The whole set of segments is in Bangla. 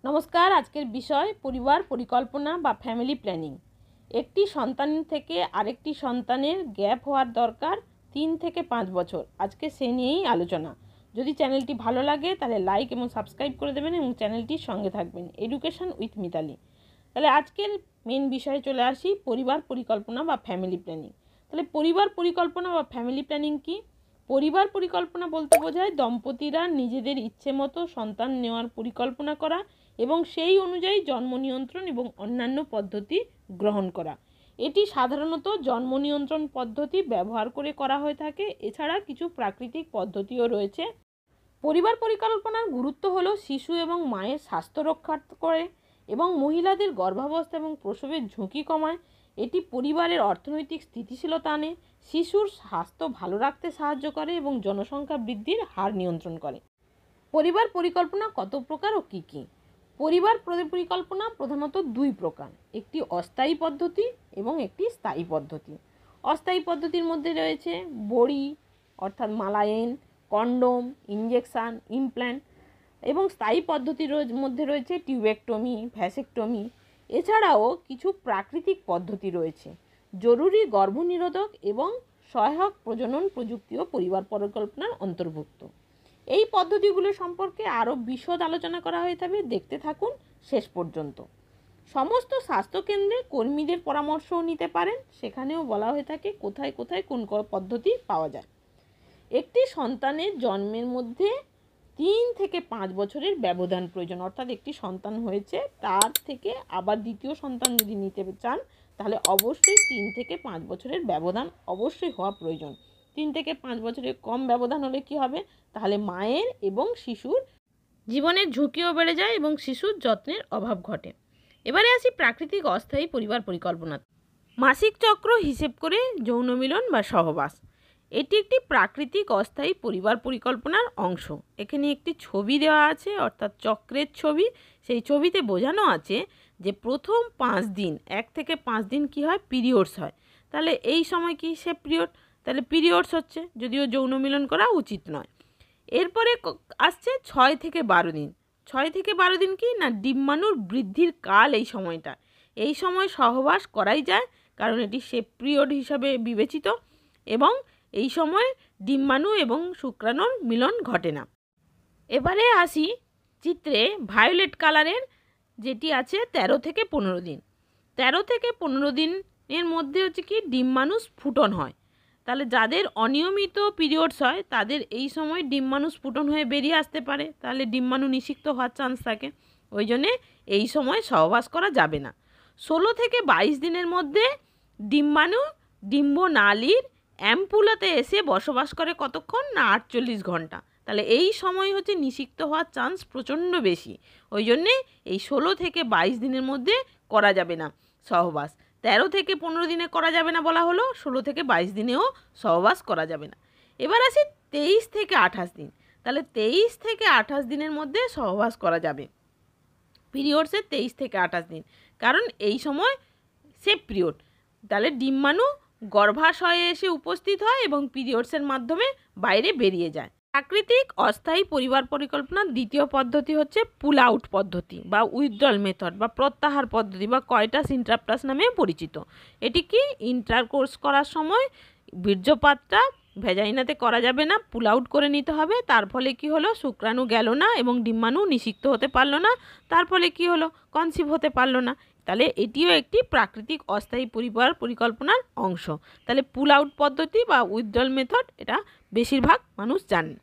নমস্কার। আজকের বিষয় পরিবার পরিকল্পনা বা ফ্যামিলি প্ল্যানিং। একটি সন্তান থেকে আরেকটি সন্তানের গ্যাপ হওয়ার দরকার 3 থেকে 5 বছর। আজকে সে নিয়েই আলোচনা। যদি চ্যানেলটি ভালো লাগে তাহলে লাইক এবং সাবস্ক্রাইব করে দেবেন এবং চ্যানেলটির সঙ্গে থাকবেন। Education with Mitali. তাহলে আজকের মেন বিষয়ে চলে আসি, পরিবার পরিকল্পনা বা ফ্যামিলি প্ল্যানিং। তাহলে পরিবার পরিকল্পনা বা ফ্যামিলি প্ল্যানিং কি? পরিবার পরিকল্পনা বলতে বোঝায় দম্পতিরা নিজেদের ইচ্ছে মতো সন্তান নেওয়ার পরিকল্পনা করা এবং সেই অনুযায়ী জন্ম নিয়ন্ত্রণ এবং অন্যান্য পদ্ধতি গ্রহণ করা। এটি সাধারণত জন্ম নিয়ন্ত্রণ পদ্ধতি ব্যবহার করে করা হয়ে থাকে। এছাড়া কিছু প্রাকৃতিক পদ্ধতিও রয়েছে। পরিবার পরিকল্পনার গুরুত্ব হলো শিশু এবং মায়ের স্বাস্থ্য রক্ষা করে এবং মহিলাদের গর্ভাবস্থা এবং প্রসবের ঝুঁকি কমায়। এটি পরিবারের অর্থনৈতিক স্থিতিশীলতা আনে, শিশুর স্বাস্থ্য ভালো রাখতে সাহায্য করে এবং জনসংখ্যা বৃদ্ধির হার নিয়ন্ত্রণ করে। পরিবার পরিকল্পনা কত প্রকার ও কী কী? পরিবার পরিকল্পনা প্রধানত 2 প্রকার, একটি অস্থায়ী পদ্ধতি এবং একটি স্থায়ী পদ্ধতি। অস্থায়ী পদ্ধতির মধ্যে রয়েছে বড়ি অর্থাৎ মালায়েন, কন্ডোম, ইঞ্জেকশান, ইমপ্ল্যান্ট এবং স্থায়ী পদ্ধতির মধ্যে রয়েছে টিউবেক্টমি, ভ্যাসেক্টমি। এছাড়াও কিছু প্রাকৃতিক পদ্ধতি রয়েছে। জরুরি গর্ভনিরোধক এবং সহায়ক প্রজনন প্রযুক্তিও পরিবার পরিকল্পনার অন্তর্ভুক্ত। এই পদ্ধতিগুলো সম্পর্কে আরও বিশদ আলোচনা করা হয়ে থাকবে, দেখতে থাকুন শেষ পর্যন্ত। সমস্ত স্বাস্থ্যকেন্দ্রে কর্মীদের পরামর্শও নিতে পারেন, সেখানেও বলা হয়ে থাকে কোথায় কোথায় কোন পদ্ধতি পাওয়া যায়। একটি সন্তানের জন্মের মধ্যে 3 থেকে 5 বছরের ব্যবধান প্রয়োজন, অর্থাৎ একটি সন্তান হয়েছে তার থেকে আবার দ্বিতীয় সন্তান যদি নিতে চান তাহলে অবশ্যই 3 থেকে 5 বছরের ব্যবধান অবশ্যই হওয়া প্রয়োজন। 3 থেকে 5 বছরের কম ব্যবধান হলে কি হবে, তাহলে মায়ের এবং শিশুর জীবনের ঝুঁকিও বেড়ে যায় এবং শিশুর যত্নের অভাব ঘটে। এবারে আসি প্রাকৃতিক অস্থায়ী পরিবার পরিকল্পনা। মাসিক চক্র হিসেব করে যৌন মিলন বা সহবাস, এটি একটি প্রাকৃতিক অস্থায়ী পরিবার পরিকল্পনার অংশ। এখানে একটি ছবি দেওয়া আছে, অর্থাৎ চক্রের ছবি। সেই ছবিতে বোঝানো আছে যে প্রথম 5 দিন, 1 থেকে 5 দিন কি হয়, পিরিয়ডস হয়। তাহলে এই সময় কি সে পিরিয়ড, তাহলে পিরিয়ডস হচ্ছে, যদিও যৌন মিলন করা উচিত নয়। এরপরে আসছে 6 থেকে 12 দিন। 6 থেকে 12 দিন কি না, ডিম্বাণুর বৃদ্ধির কাল। এই সময়টা, এই সময় সহবাস করাই যায়, কারণ এটি সে পিরিয়ড হিসাবে বিবেচিত এবং এই সময় ডিম্বাণু এবং শুক্রাণুর মিলন ঘটে না। এবারে আসি চিত্রে ভায়োলেট কালারের যেটি আছে 13 থেকে 15 দিন। 13 থেকে 15 দিনের মধ্যে হচ্ছে কি ডিম্বাণু স্ফুটন হয়। তাহলে যাদের অনিয়মিত পিরিয়ডস হয় তাদের এই সময় ডিম্বাণু স্ফুটন হয়ে বেরিয়ে আসতে পারে, তাহলে ডিম্বাণু নিষিক্ত হওয়ার চান্স থাকে। ওই জন্যে এই সময় সহবাস করা যাবে না। 16 থেকে 22 দিনের মধ্যে ডিম্বাণু ডিম্বনালীর অ্যাম্পুলাতে এসে বসবাস করে কতক্ষণ না, 48 ঘন্টা। তাহলে এই সময় হচ্ছে নিষিক্ত হওয়ার চান্স প্রচণ্ড বেশি। ওই জন্যে এই 16 থেকে 22 দিনের মধ্যে করা যাবে না সহবাস। 13 থেকে 15 দিনে করা যাবে না বলা হলো, 16 থেকে 22 দিনেও সহবাস করা যাবে না। এবার আসি 23 থেকে 28 দিন। তাহলে 23 থেকে 28 দিনের মধ্যে সহবাস করা যাবে, পিরিয়ডসের 23 থেকে 28 দিন, কারণ এই সময় সেফ পিরিয়ড। তাহলে ডিম্বাণু গর্ভাশয়ে এসে উপস্থিত হয় এবং পিরিয়ডসের মাধ্যমে বাইরে বেরিয়ে যায়। প্রাকৃতিক অস্থায়ী পরিবার পরিকল্পনার দ্বিতীয় পদ্ধতি হচ্ছে পুল আউট পদ্ধতি বা উইথড্রল মেথড বা প্রত্যাহার পদ্ধতি বা কয়টাস ইন্টারাপ্টাস নামে পরিচিত। এটি কি, ইন্টারকোর্স করার সময় বীর্যপাতটা ভ্যাজাইনাতে করা যাবে না, পুল আউট করে নিতে হবে। তার ফলে কি হলো, শুক্রাণু গেল না এবং ডিম্বাণু নিষিক্ত হতে পারলো না, তার ফলে কি হলো, কনসিভ হতে পারলো না। তাহলে এটিও একটি প্রাকৃতিক অস্থায়ী পরিবার পরিকল্পনার অংশ। তাহলে পুল আউট পদ্ধতি বা উইথড্রল মেথড এটা বেশিরভাগ মানুষ জানেন।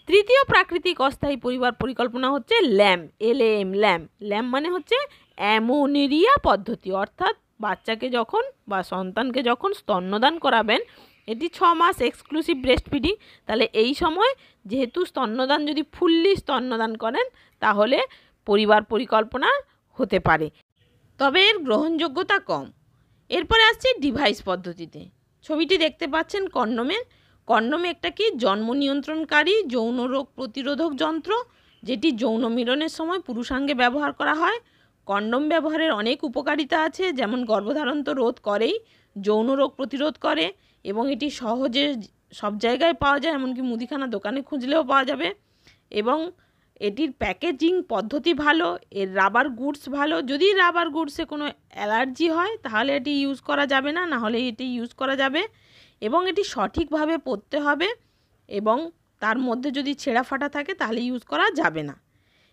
তৃতীয় প্রাকৃতিক অস্থায়ী পরিবার পরিকল্পনা হচ্ছে ল্যাম, LAM, ল্যাম। ল্যাম মানে হচ্ছে অ্যামোনেরিয়া পদ্ধতি, অর্থাৎ বাচ্চাকে যখন বা সন্তানকে যখন স্তন্যদান করাবেন, এটি 6 মাস এক্সক্লুসিভ ব্রেস্ট ফিডিং। তাহলে এই সময় যেহেতু স্তন্যদান যদি ফুললি স্তন্যদান করেন তাহলে পরিবার পরিকল্পনা হতে পারে, তবে এর গ্রহণযোগ্যতা কম। এরপরে আসছে ডিভাইস পদ্ধতিতে। ছবিটি দেখতে পাচ্ছেন কন্ডোমের। কন্ডোম একটা কি, জন্ম নিয়ন্ত্রণকারী যৌন রোগ প্রতিরোধক যন্ত্র, যেটি যৌন মিলনের সময় পুরুষাঙ্গে ব্যবহার করা হয়। কন্ডোম ব্যবহারের অনেক উপকারিতা আছে, যেমন গর্ভধারণ তো রোধ করেই, যৌন রোগ প্রতিরোধ করে এবং এটি সহজে সব জায়গায় পাওয়া যায়, এমনকি মুদিখানা দোকানে খুঁজলেও পাওয়া যাবে এবং এটির প্যাকেজিং পদ্ধতি ভালো, এর রাবার গুডস ভালো। যদি রাবার গুডসে কোনো অ্যালার্জি হয় তাহলে এটি ইউজ করা যাবে না, নাহলে এটি ইউজ করা যাবে। এবং এটি সঠিকভাবে পরতে হবে, এবং তার মধ্যে যদি ছেঁড়া ফাটা থাকে তাহলে ইউজ করা যাবে না।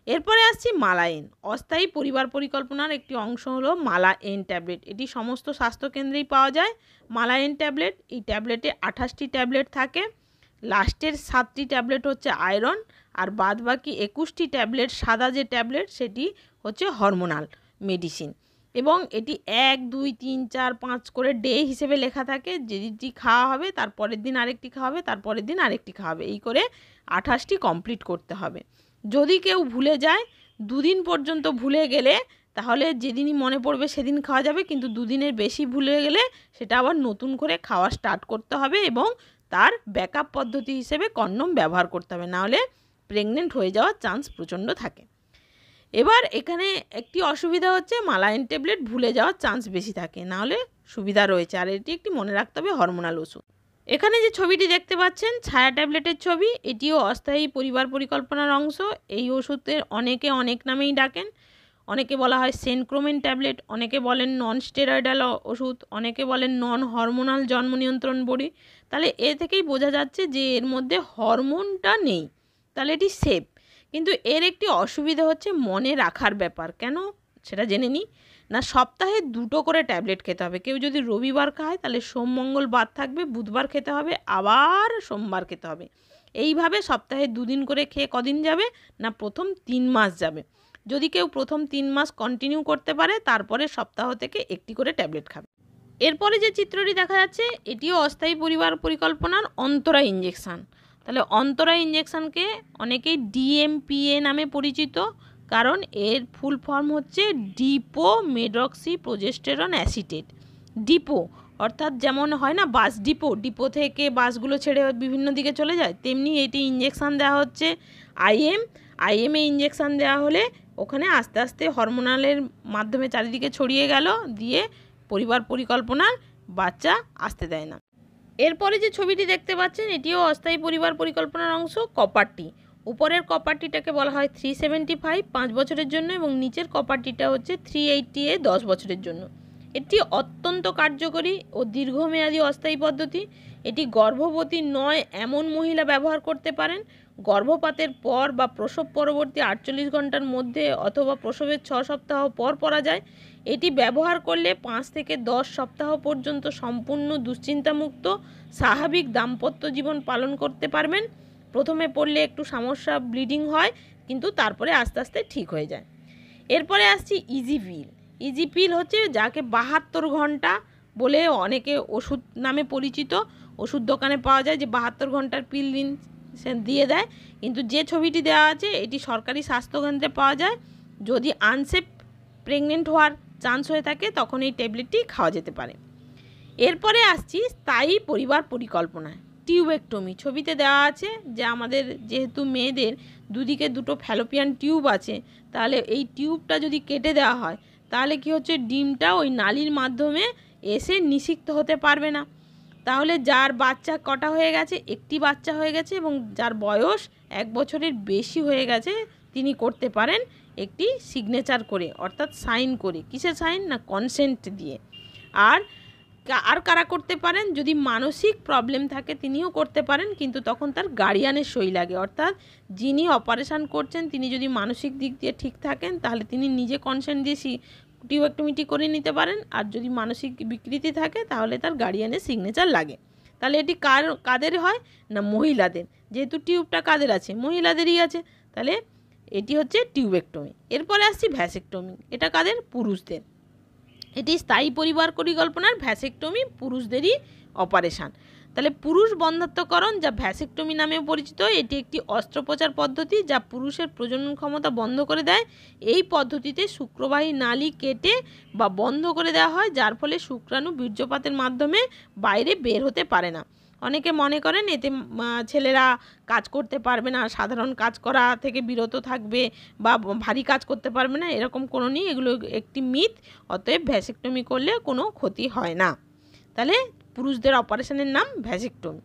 এরপরে আসছি মালাএন। অস্থায়ী পরিবার পরিকল্পনার একটি অংশ হলো মালাএন ট্যাবলেট। এটি সমস্ত স্বাস্থ্যকেন্দ্রেই পাওয়া যায়। মালাএন ট্যাবলেট, এই ট্যাবলেটে 28টি ট্যাবলেট থাকে। লাস্টের 7টি ট্যাবলেট হচ্ছে আয়রন, আর বাদ বাকি 21টি ট্যাবলেট সাদা যে ট্যাবলেট সেটি হচ্ছে হরমোনাল মেডিসিন। এবং এটি 1, 2, 3, 4, 5 করে ডে হিসেবে লেখা থাকে। যেটি খাওয়া হবে তারপরের দিন আরেকটি খাওয়া হবে, তারপরের দিন আরেকটি খাওয়া হবে, এই করে 28টি কমপ্লিট করতে হবে। যদি কেউ ভুলে যায়, 2 দিন পর্যন্ত ভুলে গেলে তাহলে যেদিনই মনে পড়বে সেদিন খাওয়া যাবে, কিন্তু 2 দিনের বেশি ভুলে গেলে সেটা আবার নতুন করে খাওয়া স্টার্ট করতে হবে, এবং তার ব্যাকআপ পদ্ধতি হিসেবে কন্ডম ব্যবহার করতে হবে, নাহলে প্রেগনেন্ট হয়ে যাওয়ার চান্স প্রচণ্ড থাকে। এবার এখানে একটি অসুবিধা হচ্ছে মালাএন ট্যাবলেট ভুলে যাওয়ার চান্স বেশি থাকে, নাহলে সুবিধা রয়েছে। আর এটি একটি মনে রাখতে হবে হরমোনাল ওষুধ। এখানে যে ছবিটি দেখতে পাচ্ছেন ছায়া ট্যাবলেটের ছবি, এটিও অস্থায়ী পরিবার পরিকল্পনার অংশ। এই ওষুধের অনেকে অনেক নামেই ডাকেন। অনেকে বলা হয় সেনক্রোমেন ট্যাবলেট, অনেকে বলেন নন স্টেরয়েডাল ওষুধ, অনেকে বলেন নন হরমোনাল জন্ম নিয়ন্ত্রণ বড়ি। তাহলে এ থেকেই বোঝা যাচ্ছে যে এর মধ্যে হরমোনটা নেই, তাহলে এটি সেফ। কিন্তু এর একটি অসুবিধা হচ্ছে মনে রাখার ব্যাপার। কেন সেটা জেনে নিই। না, সপ্তাহে 2টো করে ট্যাবলেট খেতে হবে। কেউ যদি রবিবার খায় তাহলে সোম মঙ্গল বাদ থাকবে, বুধবার খেতে হবে, আবার সোমবার খেতে হবে। এইভাবে সপ্তাহে 2 দিন করে খেয়ে কদিন যাবে না, প্রথম 3 মাস যাবে। যদি কেউ প্রথম 3 মাস কন্টিনিউ করতে পারে, তারপরে সপ্তাহ থেকে একটি করে ট্যাবলেট খাবে। এরপরে যে চিত্রটি দেখা যাচ্ছে এটিও অস্থায়ী পরিবার পরিকল্পনার অন্তরা ইঞ্জেকশান। তাহলে অন্তরা ইঞ্জেকশানকে অনেকেই DMPA নামে পরিচিত, কারণ এর ফুল ফর্ম হচ্ছে ডিপো মেডক্সি প্রোজেস্টেরন অ্যাসিটেট। ডিপো অর্থাৎ যেমন হয় না বাস ডিপো, ডিপো থেকে বাসগুলো ছেড়ে বিভিন্ন দিকে চলে যায়, তেমনি এটি ইঞ্জেকশান দেওয়া হচ্ছে আইএমএ ইঞ্জেকশান দেওয়া হলে ওখানে আস্তে আস্তে হরমোনালের মাধ্যমে চারিদিকে ছড়িয়ে গেল, দিয়ে পরিবার পরিকল্পনার বাচ্চা আসতে দেয় না। এরপরে যে ছবিটি দেখতে পাচ্ছেন এটিও অস্থায়ী পরিবার পরিকল্পনার অংশ। কপারটি, উপরের কপারটিটাকে বলা হয় 375 5 বছরের জন্য, এবং নিচের কপারটিটা হচ্ছে 380A 10 বছরের জন্য। এটি অত্যন্ত কার্যকরী ও দীর্ঘমেয়াদী অস্থায়ী পদ্ধতি। এটি গর্ভবতী নয় এমন মহিলা ব্যবহার করতে পারেন। গর্ভপাতের পর বা প্রসব পরবর্তী 48 ঘন্টার মধ্যে অথবা প্রসবের 6 সপ্তাহ পর পরা যায়। এটি ব্যবহার করলে 5 থেকে 10 সপ্তাহ পর্যন্ত সম্পূর্ণ দুশ্চিন্তামুক্ত স্বাভাবিক দাম্পত্য জীবন পালন করতে পারবেন। প্রথমে পড়লে একটু সমস্যা, ব্লিডিং হয়, কিন্তু তারপরে আস্তে আস্তে ঠিক হয়ে যায়। এরপরে আসছি ইজি পিল। ইজি পিল হচ্ছে যাকে 72 ঘন্টা বলে অনেকে ওষুধ নামে পরিচিত। ওষুধ দোকানে পাওয়া যায় যে 72 ঘন্টার পিল দিন সে দিয়ে দেয়, কিন্তু যে ছবিটি দেওয়া আছে এটি সরকারি স্বাস্থ্যকেন্দ্রে পাওয়া যায়। যদি আনসেফ প্রেগনেন্ট হওয়ার চান্স হয়ে থাকে তখন এই ট্যাবলেটটি খাওয়া যেতে পারে। এরপরে আসছি স্থায়ী পরিবার পরিকল্পনা, টিউবেক্টমি। ছবিতে দেওয়া আছে যে আমাদের যেহেতু মেয়েদের দুদিকে 2টো ফ্যালোপিয়ান টিউব আছে, তাহলে এই টিউবটা যদি কেটে দেওয়া হয় তাহলে কি হচ্ছে, ডিমটা ওই নালীর মাধ্যমে এসে নিষিক্ত হতে পারবে না। তাহলে যার বাচ্চা কটা হয়ে গেছে, একটি বাচ্চা হয়ে গেছে, এবং যার বয়স 1 বছরের বেশি হয়ে গেছে, তিনি করতে পারেন একটি সিগনেচার করে, অর্থাৎ সাইন করে। কিসের সাইন না, কনসেন্ট দিয়ে। আর কারা করতে পারেন, যদি মানসিক প্রবলেম থাকে তিনিও করতে পারেন, কিন্তু তখন তার গার্ডিয়ানের সই লাগে। অর্থাৎ যিনি অপারেশান করছেন তিনি যদি মানসিক দিক দিয়ে ঠিক থাকেন তাহলে তিনি নিজে কনসেন্ট দিয়ে টিউবেক্টমিটি করে নিতে পারেন, আর যদি মানসিক বিকৃতি থাকে তাহলে তার গার্ডিয়ানের সিগনেচার লাগে। তাহলে এটি কাদের হয় না, মহিলাদের। যেহেতু টিউবটা কাদের আছে, মহিলাদেরই আছে, তাহলে এটি হচ্ছে টিউবেক্টমি। এরপরে আসছি ভ্যাসেক্টমি, এটা কাদের, পুরুষদের। এটি স্থায়ী পরিবার পরিকল্পনার ভ্যাসেক্টমি, পুরুষদেরই অপারেশান। তাহলে পুরুষ বন্ধ্যাত্বকরণ যা ভ্যাসেক্টমি নামেও পরিচিত, এটি একটি অস্ত্রোপচার পদ্ধতি যা পুরুষের প্রজনন ক্ষমতা বন্ধ করে দেয়। এই পদ্ধতিতে শুক্রবাহী নালী কেটে বা বন্ধ করে দেওয়া হয়, যার ফলে শুক্রাণু বীর্যপাতের মাধ্যমে বাইরে বের হতে পারে না। অনেকে মনে করেন এতে ছেলেরা কাজ করতে পারবে না, সাধারণ কাজ করা থেকে বিরত থাকবে বা ভারী কাজ করতে পারবে না, এরকম কোনো নেই, এগুলো একটি মিথ। অতএব ভ্যাসেক্টমি করলে কোনো ক্ষতি হয় না। তাহলে পুরুষদের অপারেশনের নাম ভ্যাসেক্টমি।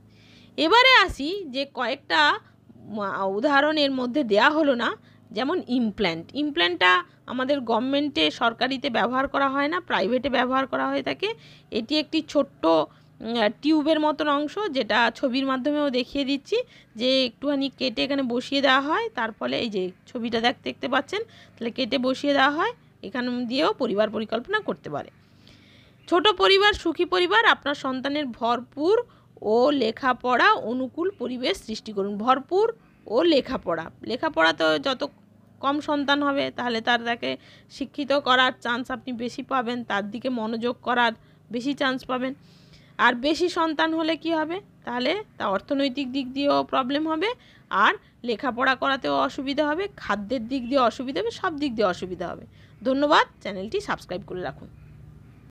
এবারে আসি যে কয়েকটা উদাহরণ এর মধ্যে দেয়া হলো না, যেমন ইমপ্ল্যান্টটা আমাদের গভর্নমেন্টে সরকারিতে ব্যবহার করা হয় না, প্রাইভেটে ব্যবহার করা হয়ে থাকে। এটি একটি ছোট্ট টিউবের মতন অংশ, যেটা ছবির মাধ্যমেও দেখিয়ে দিচ্ছি, যে একটুখানি কেটে এখানে বসিয়ে দেওয়া হয়। তার ফলে এই যে ছবিটা দেখতে পাচ্ছেন, তাহলে কেটে বসিয়ে দেওয়া হয়, এখান দিয়েও পরিবার পরিকল্পনা করতে পারে। ছোট পরিবার সুখী পরিবার। আপনার সন্তানের ভরপুর ও লেখাপড়া অনুকূল পরিবেশ সৃষ্টি করুন। ভরপুর ও লেখাপড়া তো যত কম সন্তান হবে তাহলে তাকে শিক্ষিত করার চান্স আপনি বেশি পাবেন, তার দিকে মনোযোগ করার বেশি চান্স পাবেন। আর বেশি সন্তান হলে কি হবে, তাহলে তা অর্থনৈতিক দিক দিয়েও প্রবলেম হবে, আর লেখাপড়া করাতেও অসুবিধা হবে, খাদ্যের দিক দিয়ে অসুবিধা হবে, সব দিক দিয়ে অসুবিধা হবে। ধন্যবাদ। চ্যানেলটি সাবস্ক্রাইব করে রাখুন।